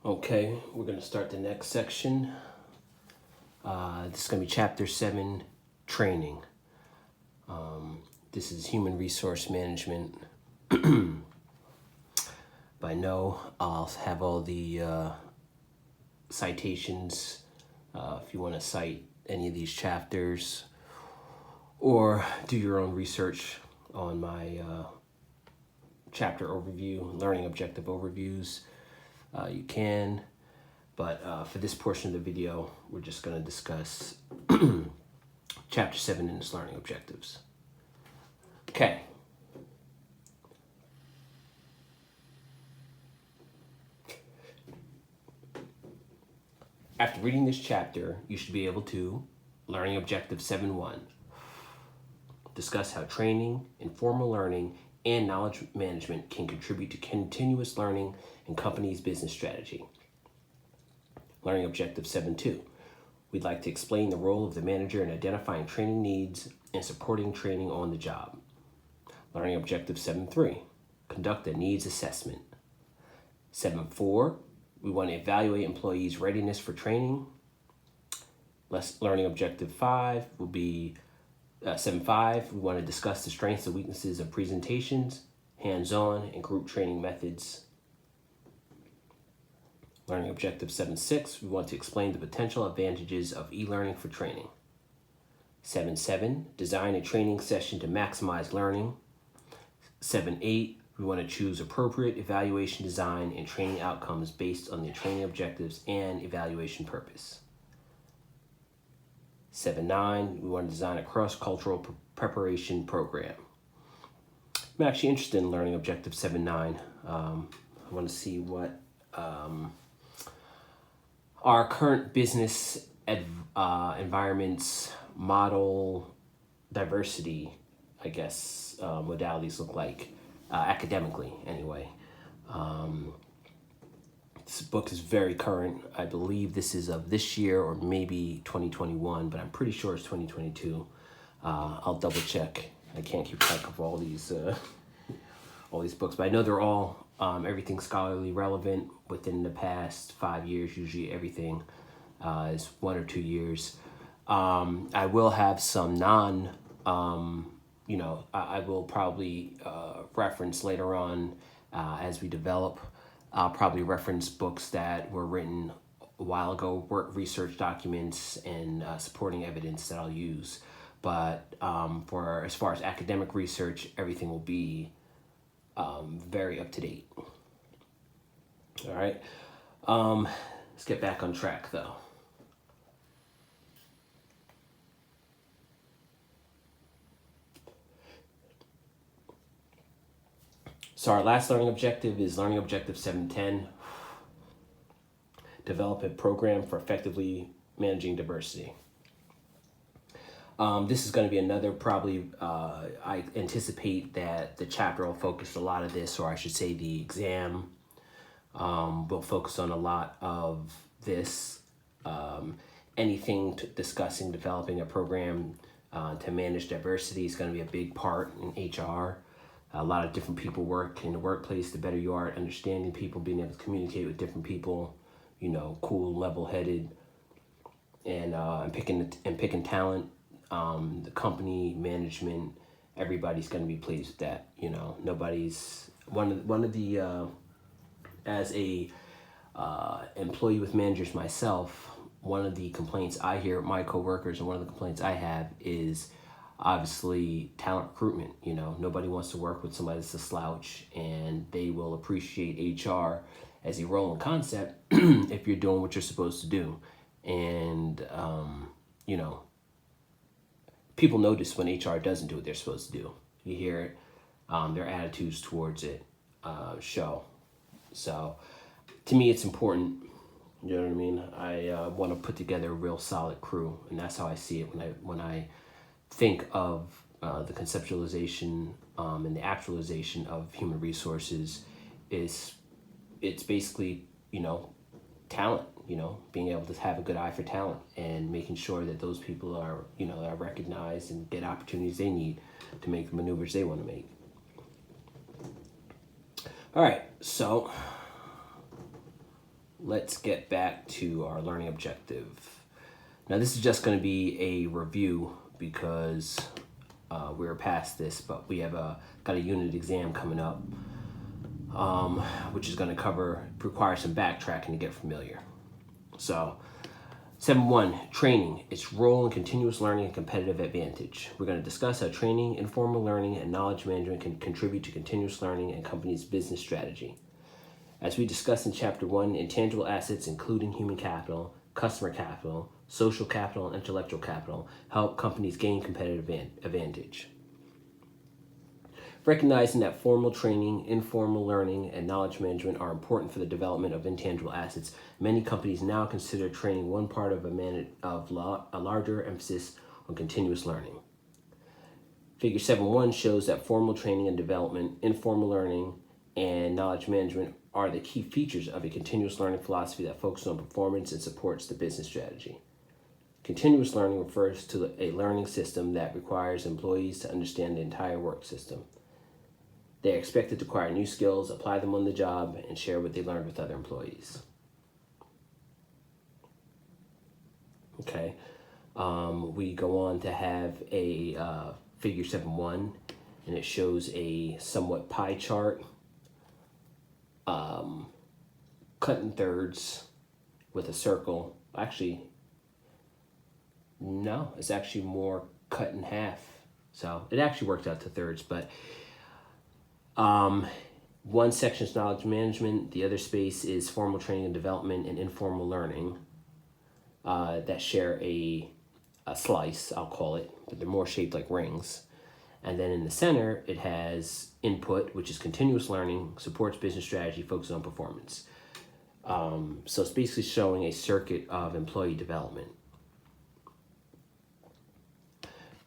Okay, we're going to start the next section. This is going to be Chapter 7, Training. This is Human Resource Management. By no, I'll have all the citations if you want to cite any of these chapters or do your own research on my chapter overview, learning objective overviews. You can, but for this portion of the video, we're just going to discuss Chapter 7 and its learning objectives. Okay. After reading this chapter, you should be able to, Learning Objective 7.1, discuss how training, informal learning, and knowledge management can contribute to continuous learning and company's business strategy. Learning Objective 7.2, we'd like to explain the role of the manager in identifying training needs and supporting training on the job. Learning Objective 7.3, conduct a needs assessment. 7.4, we want to evaluate employees' readiness for training. Learning Objective 5 will be 7.5, we want to discuss the strengths and weaknesses of presentations, hands-on, and group training methods. Learning Objective 7.6, we want to explain the potential advantages of e-learning for training. 7.7, design a training session to maximize learning. 7.8, we want to choose appropriate evaluation design and training outcomes based on the training objectives and evaluation purpose. 7.9, we want to design a cross-cultural preparation program. I'm actually interested in Learning Objective 7.9. I want to see what our current business environments model diversity, I guess, modalities look like, academically anyway. This book is very current. I believe this is of this year or maybe 2021, but I'm pretty sure it's 2022. I'll double check. I can't keep track of all these books, but I know they're all everything scholarly relevant within the past 5 years. Usually everything is 1 or 2 years. I will have some I will probably reference later on as we develop. I'll probably reference books that were written a while ago, work research documents and supporting evidence that I'll use. But for as far as academic research, everything will be very up to date. All right. Let's get back on track though. So our last learning objective is Learning Objective 7.10, develop a program for effectively managing diversity. This is going to be another probably, I anticipate that the chapter will focus a lot of this, or I should say the exam will focus on a lot of this. Anything discussing developing a program to manage diversity is going to be a big part in HR. A lot of different people work in the workplace. The better you are at understanding people, being able to communicate with different people, cool, level-headed, and picking talent. The company management, everybody's going to be pleased with that. Nobody's one of the as a employee with managers myself. One of the complaints I hear at my coworkers, and one of the complaints I have is obviously talent recruitment. Nobody wants to work with somebody that's a slouch, and they will appreciate HR as a rolling concept if you're doing what you're supposed to do. And people notice when HR doesn't do what they're supposed to do. You hear it. Their attitudes towards it show. So to me, it's important. You know what I mean? I want to put together a real solid crew, and that's how I see it when I think of the conceptualization and the actualization of human resources. It's basically talent, being able to have a good eye for talent and making sure that those people are are recognized and get opportunities they need to make the maneuvers they want to make. All right, so let's get back to our learning objective. Now, this is just going to be a review because we're past this, but we have got a unit exam coming up, which is going to require some backtracking to get familiar. So, 7.1, training, its role in continuous learning and competitive advantage. We're going to discuss how training, informal learning, and knowledge management can contribute to continuous learning and companies' business strategy. As we discussed in Chapter 1, intangible assets, including human capital, customer capital, social capital, and intellectual capital, help companies gain competitive advantage. Recognizing that formal training, informal learning, and knowledge management are important for the development of intangible assets, many companies now consider training one part of a larger emphasis on continuous learning. Figure 7.1 shows that formal training and development, informal learning, and knowledge management are the key features of a continuous learning philosophy that focuses on performance and supports the business strategy. Continuous learning refers to a learning system that requires employees to understand the entire work system. They are expected to acquire new skills, apply them on the job, and share what they learned with other employees. Okay, we go on to have a figure 7.1, and it shows a somewhat pie chart, cut in thirds with a circle. Actually, no, it's actually more cut in half. So it actually worked out to thirds, but one section is knowledge management. The other space is formal training and development and informal learning that share a slice, I'll call it, but they're more shaped like rings. And then in the center, it has input, which is continuous learning, supports business strategy, focuses on performance. So it's basically showing a circuit of employee development.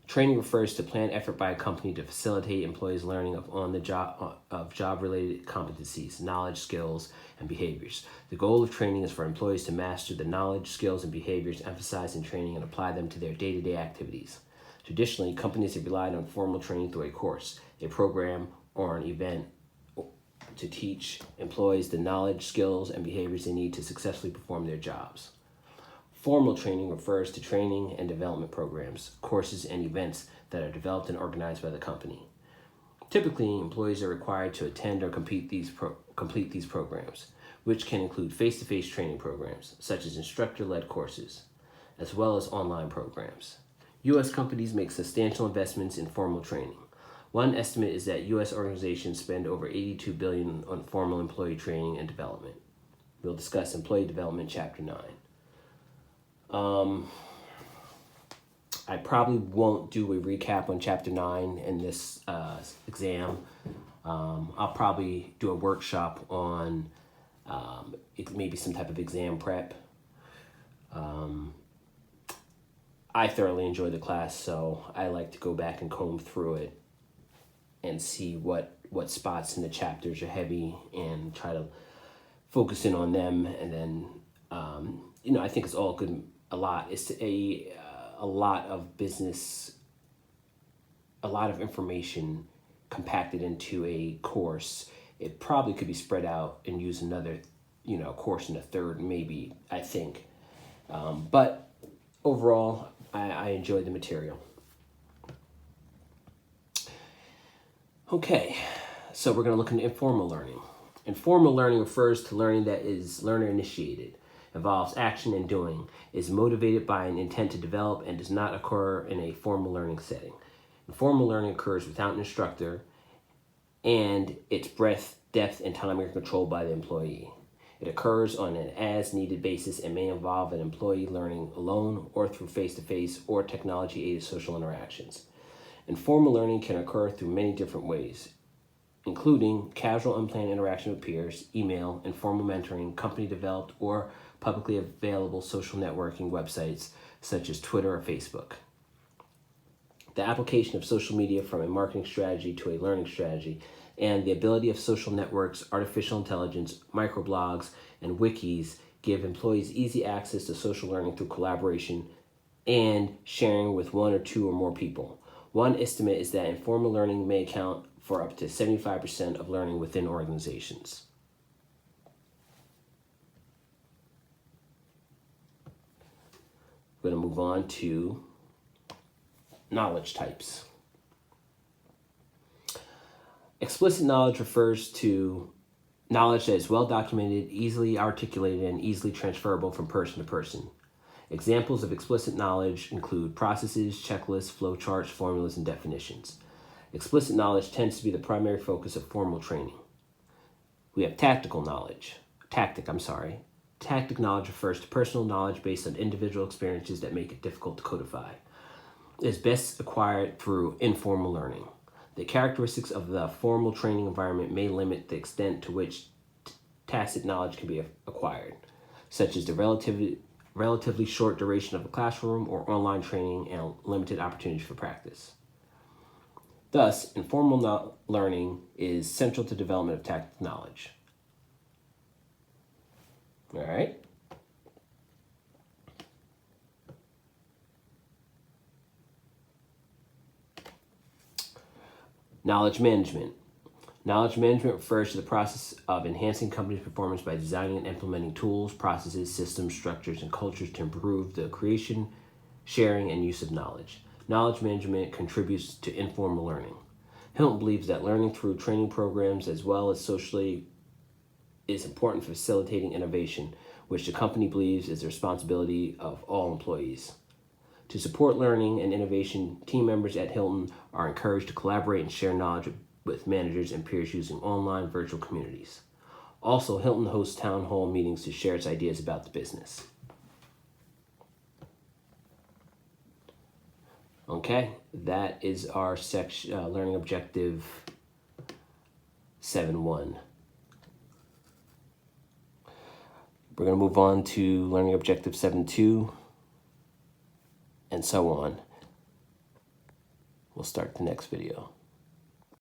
Training refers to planned effort by a company to facilitate employees' learning of job-related competencies, knowledge, skills, and behaviors. The goal of training is for employees to master the knowledge, skills, and behaviors emphasized in training and apply them to their day-to-day activities. Traditionally, companies have relied on formal training through a course, a program, or an event to teach employees the knowledge, skills, and behaviors they need to successfully perform their jobs. Formal training refers to training and development programs, courses, and events that are developed and organized by the company. Typically, employees are required to attend or complete these programs, which can include face-to-face training programs, such as instructor-led courses, as well as online programs. U.S. companies make substantial investments in formal training. One estimate is that U.S. organizations spend over $82 billion on formal employee training and development. We'll discuss employee development, Chapter 9. I probably won't do a recap on Chapter 9 in this exam. I'll probably do a workshop on maybe some type of exam prep. I thoroughly enjoy the class, so I like to go back and comb through it and see what spots in the chapters are heavy and try to focus in on them. And then, I think it's all good. It's a lot of business, a lot of information compacted into a course. It probably could be spread out and use another, course in a third, maybe, I think. But overall, I enjoyed the material. Okay, so we're going to look into informal learning. Informal learning refers to learning that is learner-initiated, involves action and doing, is motivated by an intent to develop, and does not occur in a formal learning setting. Informal learning occurs without an instructor, and its breadth, depth, and time are controlled by the employee. It occurs on an as-needed basis and may involve an employee learning alone or through face-to-face or technology-aided social interactions. Informal learning can occur through many different ways, including casual unplanned interaction with peers, email, informal mentoring, company-developed or publicly available social networking websites such as Twitter or Facebook. The application of social media from a marketing strategy to a learning strategy, and the ability of social networks, artificial intelligence, microblogs, and wikis give employees easy access to social learning through collaboration and sharing with one or two or more people. One estimate is that informal learning may account for up to 75% of learning within organizations. We're going to move on to knowledge types. Explicit knowledge refers to knowledge that is well documented, easily articulated, and easily transferable from person to person. Examples of explicit knowledge include processes, checklists, flowcharts, formulas, and definitions. Explicit knowledge tends to be the primary focus of formal training. We have tactic knowledge refers to personal knowledge based on individual experiences that make it difficult to codify. It is best acquired through informal learning. The characteristics of the formal training environment may limit the extent to which tacit knowledge can be acquired, such as the relatively short duration of a classroom or online training and limited opportunities for practice. Thus, informal learning is central to development of tacit knowledge. All right. Knowledge management. Knowledge management refers to the process of enhancing companies' performance by designing and implementing tools, processes, systems, structures, and cultures to improve the creation, sharing, and use of knowledge. Knowledge management contributes to informal learning. Hilton believes that learning through training programs as well as socially is important for facilitating innovation, which the company believes is the responsibility of all employees. To support learning and innovation, team members at Hilton are encouraged to collaborate and share knowledge with managers and peers using online virtual communities. Also, Hilton hosts town hall meetings to share its ideas about the business. Okay, that is our learning objective 7.1. We're going to move on to learning objective 7.2 and so on. We'll start the next video.